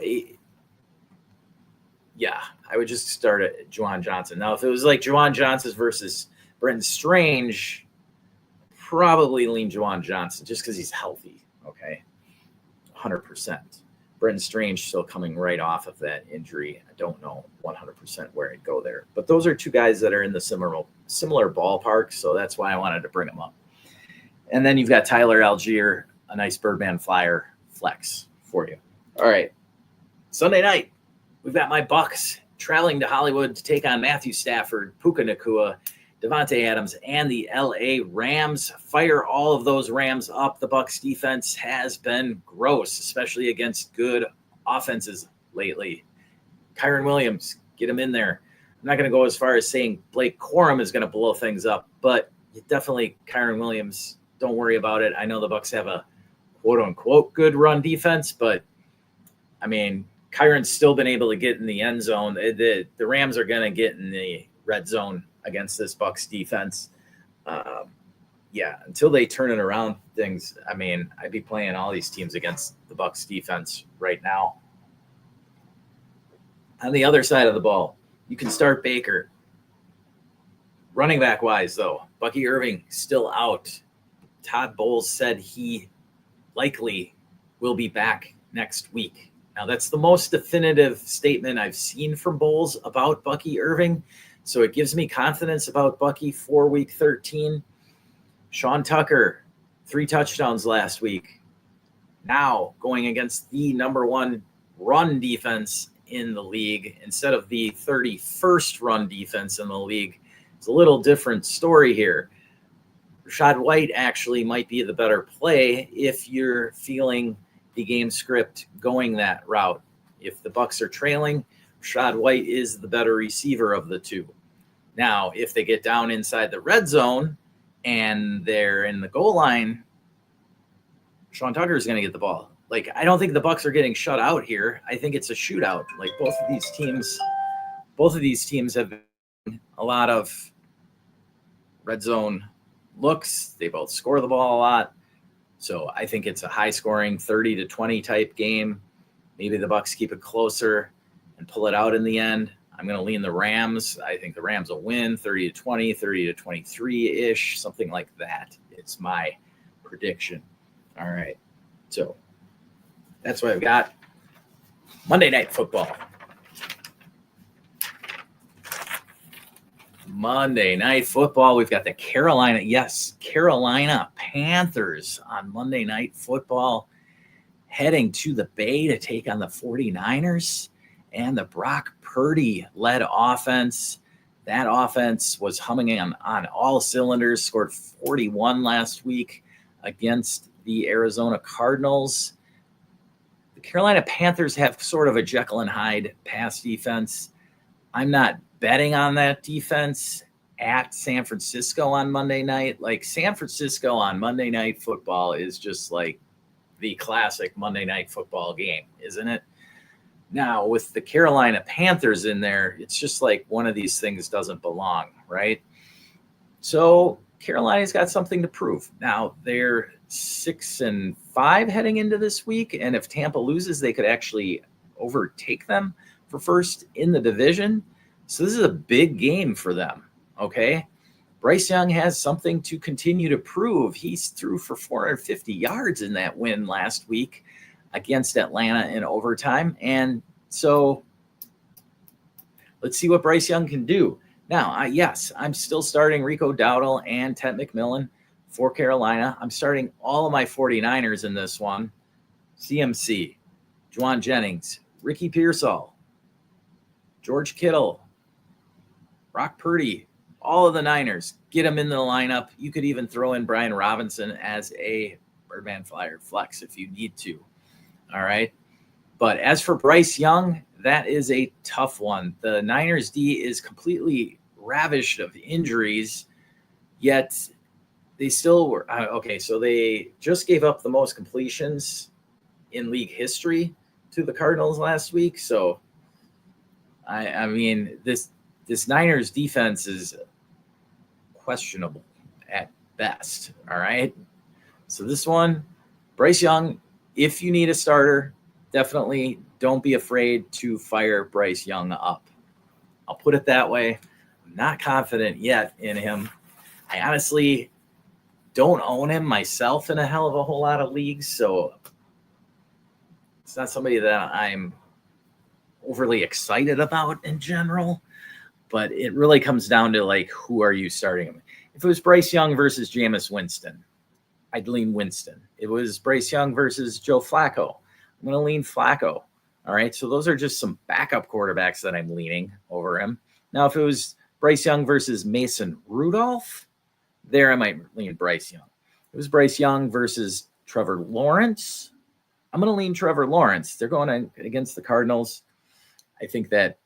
yeah, I would just start at Juwan Johnson. Now, if it was like Juwan Johnson versus Brenton Strange, probably lean Juwan Johnson just because he's healthy. Okay, 100%. Brenton Strange still coming right off of that injury. I don't know 100% where I'd go there. But those are two guys that are in the similar ballpark, so that's why I wanted to bring them up. And then you've got Tyler Algier, a nice Birdman Flyer flex for you. All right, Sunday night, we've got my Bucks traveling to Hollywood to take on Matthew Stafford, Puka Nacua, Devontae Adams, and the LA Rams. Fire all of those Rams up. The Bucks defense has been gross, especially against good offenses lately. Kyren Williams, get him in there. I'm not going to go as far as saying Blake Corum is going to blow things up, but definitely Kyren Williams, don't worry about it. I know the Bucks have a quote-unquote good run defense, but, I mean, Kyron's still been able to get in the end zone. The Rams are going to get in the red zone against this Bucks defense. Until they turn it around things, I mean, I'd be playing all these teams against the Bucks defense right now. On the other side of the ball, you can start Baker. Running back wise, though, Bucky Irving still out. Todd Bowles said he likely will be back next week. Now, that's the most definitive statement I've seen from Bowles about Bucky Irving. So it gives me confidence about Bucky for week 13. Sean Tucker, 3 touchdowns last week. Now going against the number 1 run defense in the league instead of the 31st run defense in the league. It's a little different story here. Rachaad White actually might be the better play if you're feeling the game script going that route. If the Bucks are trailing, Rachaad White is the better receiver of the two. Now, if they get down inside the red zone and they're in the goal line, Sean Tucker is going to get the ball. Like, I don't think the Bucks are getting shut out here. I think it's a shootout. Like, both of these teams have a lot of red zone looks. They both score the ball a lot. So I think it's a high-scoring 30-20 type game. Maybe the Bucks keep it closer and pull it out in the end. I'm going to lean the Rams. I think the Rams will win 30-20, 30-23-ish, something like that. It's my prediction. All right. So that's what I've got. Monday Night Football. Monday Night Football. We've got the Carolina Panthers on Monday Night Football heading to the Bay to take on the 49ers and the Brock Purdy-led offense. That offense was humming on all cylinders, scored 41 last week against the Arizona Cardinals. The Carolina Panthers have sort of a Jekyll and Hyde pass defense. I'm not betting on that defense at San Francisco on Monday night. Like, San Francisco on Monday Night Football is just like the classic Monday Night Football game, isn't it? Now, with the Carolina Panthers in there, it's just like one of these things doesn't belong, right? So Carolina's got something to prove. Now, they're 6-5 heading into this week, and if Tampa loses, they could actually overtake them for first in the division. So this is a big game for them, okay? Bryce Young has something to continue to prove. He's threw for 450 yards in that win last week against Atlanta in overtime. And so let's see what Bryce Young can do. Now, yes, I'm still starting Rico Dowdle and Ted McMillan for Carolina. I'm starting all of my 49ers in this one. CMC, Juwan Jennings, Ricky Pearsall, George Kittle, Brock Purdy, all of the Niners. Get them in the lineup. You could even throw in Brian Robinson as a Birdman Flyer flex if you need to. All right. But as for Bryce Young, that is a tough one. The Niners D is completely ravished of injuries, yet they still were okay. So they just gave up the most completions in league history to the Cardinals last week. So I mean this Niners defense is questionable at best. All right. So this one, Bryce Young, if you need a starter, definitely don't be afraid to fire Bryce Young up. I'll put it that way. I'm not confident yet in him. I honestly don't own him myself in a hell of a whole lot of leagues, so it's not somebody that I'm overly excited about in general, but it really comes down to like, who are you starting him? If it was Bryce Young versus Jameis Winston, I'd lean Winston. If it was Bryce Young versus Joe Flacco, I'm going to lean Flacco. All right. So those are just some backup quarterbacks that I'm leaning over him. Now, if it was Bryce Young versus Mason Rudolph, there I might lean Bryce Young. If it was Bryce Young versus Trevor Lawrence, I'm going to lean Trevor Lawrence. They're going against the Cardinals. I think that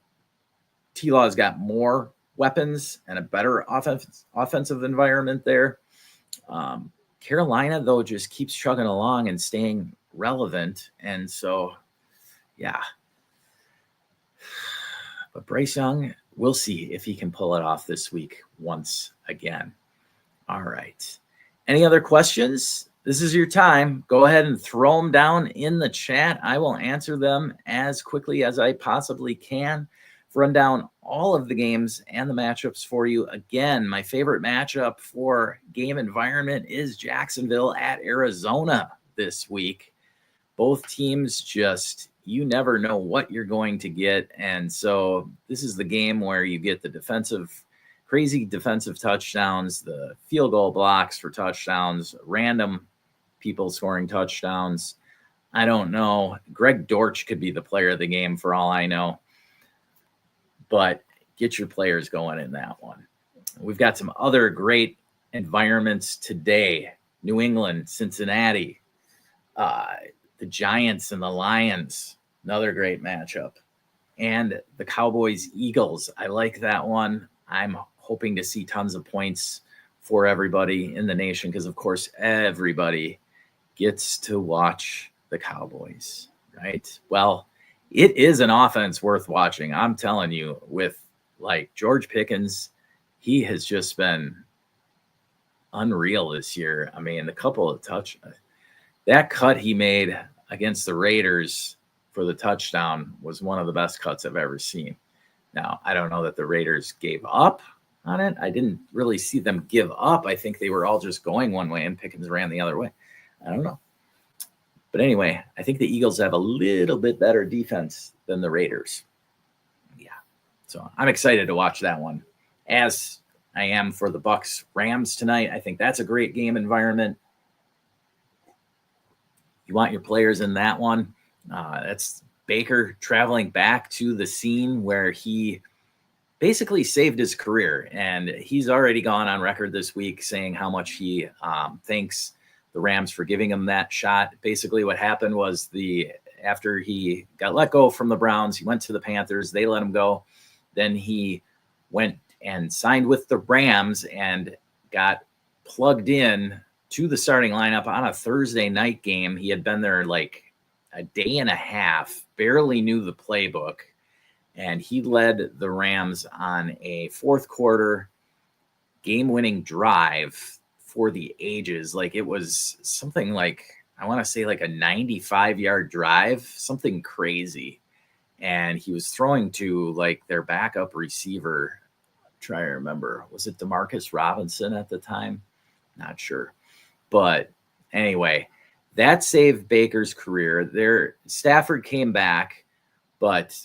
T-Law's got more weapons and a better offensive environment there. Carolina, though, just keeps chugging along and staying relevant. And so, yeah. But Bryce Young, we'll see if he can pull it off this week once again. All right. Any other questions? This is your time. Go ahead and throw them down in the chat. I will answer them as quickly as I possibly can. Run down all of the games and the matchups for you. Again, my favorite matchup for game environment is Jacksonville at Arizona this week. Both teams just, you never know what you're going to get. And so this is the game where you get the crazy defensive touchdowns, the field goal blocks for touchdowns, random people scoring touchdowns. I don't know. Greg Dortch could be the player of the game for all I know. But get your players going in that one. We've got some other great environments today. New England, Cincinnati, the Giants and the Lions, another great matchup. And the Cowboys, Eagles. I like that one. I'm hoping to see tons of points for everybody in the nation because, of course, everybody gets to watch the Cowboys, right? Well, it is an offense worth watching. I'm telling you, with like George Pickens, he has just been unreal this year. I mean, that cut he made against the Raiders for the touchdown was one of the best cuts I've ever seen. Now, I don't know that the Raiders gave up on it. I didn't really see them give up. I think they were all just going one way and Pickens ran the other way. I don't know. But anyway, I think the Eagles have a little bit better defense than the Raiders. Yeah. So I'm excited to watch that one, as I am for the Bucs Rams tonight. I think that's a great game environment. You want your players in that one. That's Baker traveling back to the scene where he basically saved his career. And he's already gone on record this week saying how much he thanks the Rams for giving him that shot. Basically what happened was after he got let go from the Browns, he went to the Panthers. They let him go. Then he went and signed with the Rams and got plugged in to the starting lineup on a Thursday night game. He had been there like a day and a half, barely knew the playbook, and he led the Rams on a fourth quarter game-winning drive for the ages. Like it was something like, I want to say like a 95-yard drive, something crazy. And he was throwing to like their backup receiver. Try to remember, was it Demarcus Robinson at the time? Not sure. But anyway, that saved Baker's career. Stafford came back, but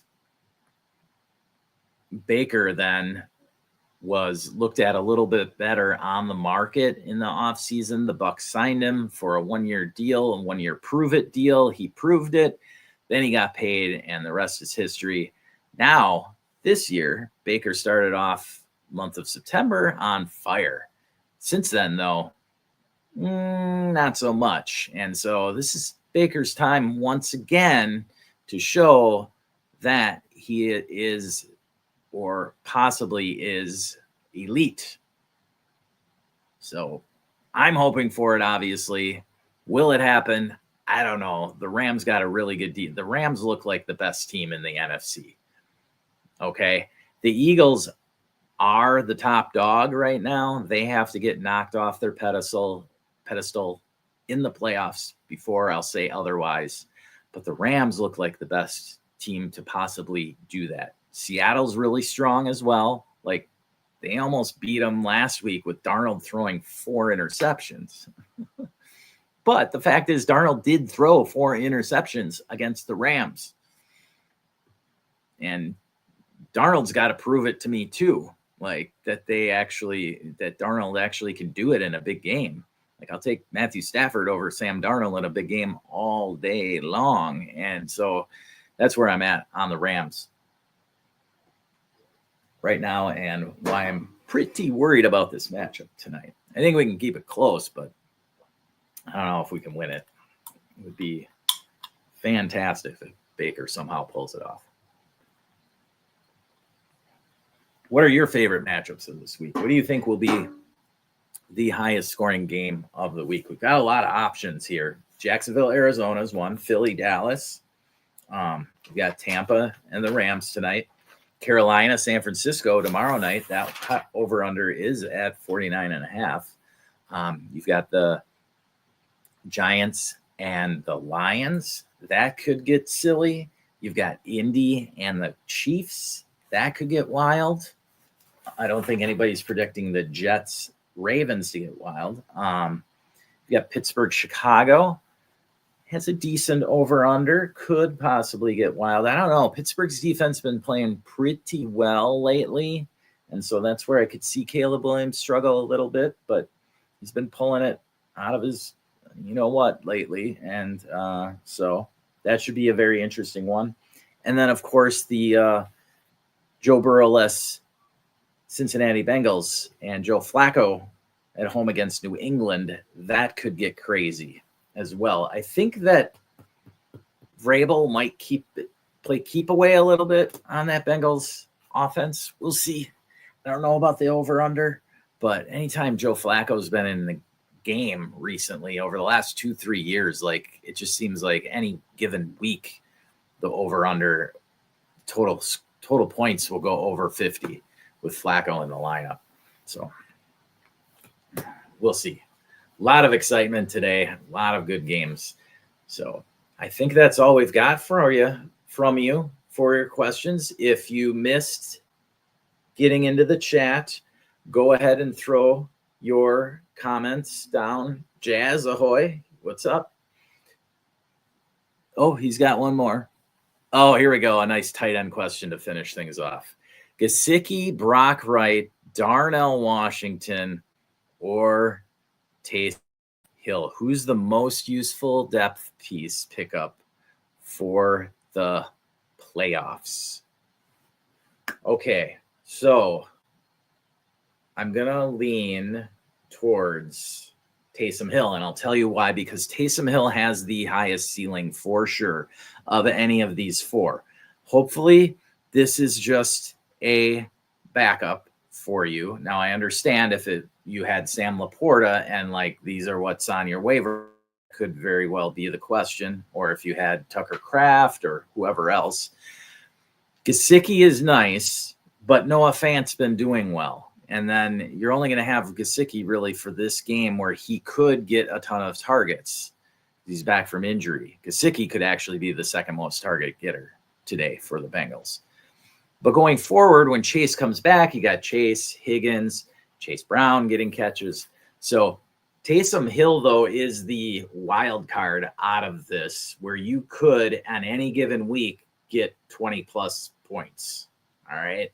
Baker then was looked at a little bit better on the market in the offseason. The Bucs signed him for a 1-year deal, a 1-year prove-it deal. He proved it. Then he got paid, and the rest is history. Now, this year, Baker started off month of September on fire. Since then, though, not so much. And so this is Baker's time once again to show that he is or possibly is elite. So I'm hoping for it, obviously. Will it happen? I don't know. The Rams got a really good team. The Rams look like the best team in the NFC. Okay. The Eagles are the top dog right now. They have to get knocked off their pedestal in the playoffs before I'll say otherwise. But the Rams look like the best team to possibly do that. Seattle's really strong as well. Like, they almost beat them last week with Darnold throwing 4 interceptions. But the fact is, Darnold did throw 4 interceptions against the Rams. And Darnold's got to prove it to me too. Like, that Darnold actually can do it in a big game. Like, I'll take Matthew Stafford over Sam Darnold in a big game all day long. And so that's where I'm at on the Rams right now, and why I'm pretty worried about this matchup tonight. I think we can keep it close, but I don't know if we can win it. It would be fantastic if Baker somehow pulls it off. What are your favorite matchups of this week? What do you think will be the highest scoring game of the week? We've got a lot of options here. Jacksonville, Arizona is one. Philly, Dallas. We've got Tampa and the Rams tonight. Carolina, San Francisco tomorrow night. That over under is at 49.5. You've got the Giants and the Lions. That could get silly. You've got Indy and the Chiefs. That could get wild. I don't think anybody's predicting the Jets, Ravens to get wild. You got Pittsburgh, Chicago. Has a decent over-under. Could possibly get wild. I don't know. Pittsburgh's defense been playing pretty well lately. And so that's where I could see Caleb Williams struggle a little bit. But he's been pulling it out of his you-know-what lately. And so that should be a very interesting one. And then, of course, the Joe Burrow-less Cincinnati Bengals and Joe Flacco at home against New England. That could get crazy as well. I think that Vrabel might play keep away a little bit on that Bengals offense. We'll see. I don't know about the over-under, but anytime Joe Flacco's been in the game recently over the last 2-3 years, like, it just seems like any given week, the over-under total points will go over 50 with Flacco in the lineup. So we'll see. A lot of excitement today, a lot of good games. So I think that's all we've got from you for your questions. If you missed getting into the chat, go ahead and throw your comments down. Jazz, ahoy. What's up? Oh, he's got one more. Oh, here we go. A nice tight end question to finish things off. Gesicki, Brock Wright, Darnell Washington, or Taysom Hill? Who's the most useful depth piece pickup for the playoffs? Okay, so I'm going to lean towards Taysom Hill, and I'll tell you why. Because Taysom Hill has the highest ceiling for sure of any of these 4. Hopefully, this is just a backup for you. Now, I understand if you had Sam Laporta and like these are what's on your waiver, could very well be the question. Or if you had Tucker Kraft or whoever else. Gesicki is nice, but Noah Fant's been doing well. And then you're only going to have Gesicki really for this game where he could get a ton of targets. He's back from injury. Gesicki could actually be the second most target getter today for the Bengals. But going forward, when Chase comes back, you got Chase, Higgins, Chase Brown getting catches. So Taysom Hill, though, is the wild card out of this, where you could, on any given week, get 20-plus points. All right?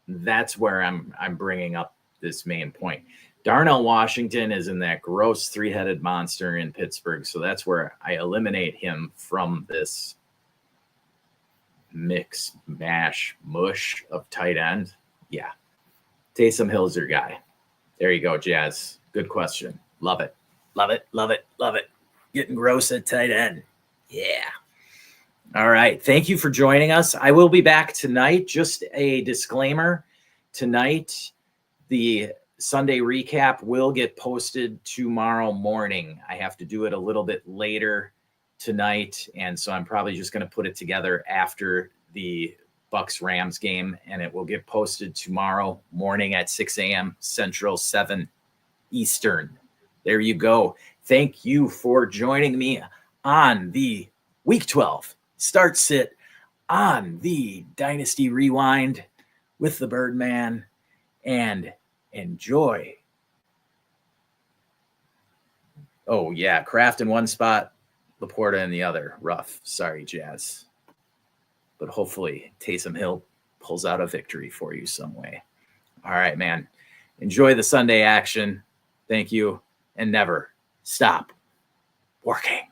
That's where I'm bringing up this main point. Darnell Washington is in that gross 3-headed monster in Pittsburgh, so that's where I eliminate him from this mix, mash, mush of tight end. Yeah. Taysom Hill's your guy. There you go, Jazz. Good question. Love it. Love it. Love it. Love it. Getting gross at tight end. Yeah. All right. Thank you for joining us. I will be back tonight. Just a disclaimer. Tonight, the Sunday recap will get posted tomorrow morning. I have to do it a little bit later tonight, and so I'm probably just going to put it together after the Bucks-Rams game, and it will get posted tomorrow morning at 6 a.m. Central, 7 Eastern. There you go. Thank you for joining me on the Week 12 Start Sit on the Dynasty Rewind with the Birdman, and enjoy. Oh, yeah. Kraft in one spot, Laporta in the other. Rough. Sorry, Jazz. But hopefully Taysom Hill pulls out a victory for you some way. All right, man. Enjoy the Sunday action. Thank you. And never stop working.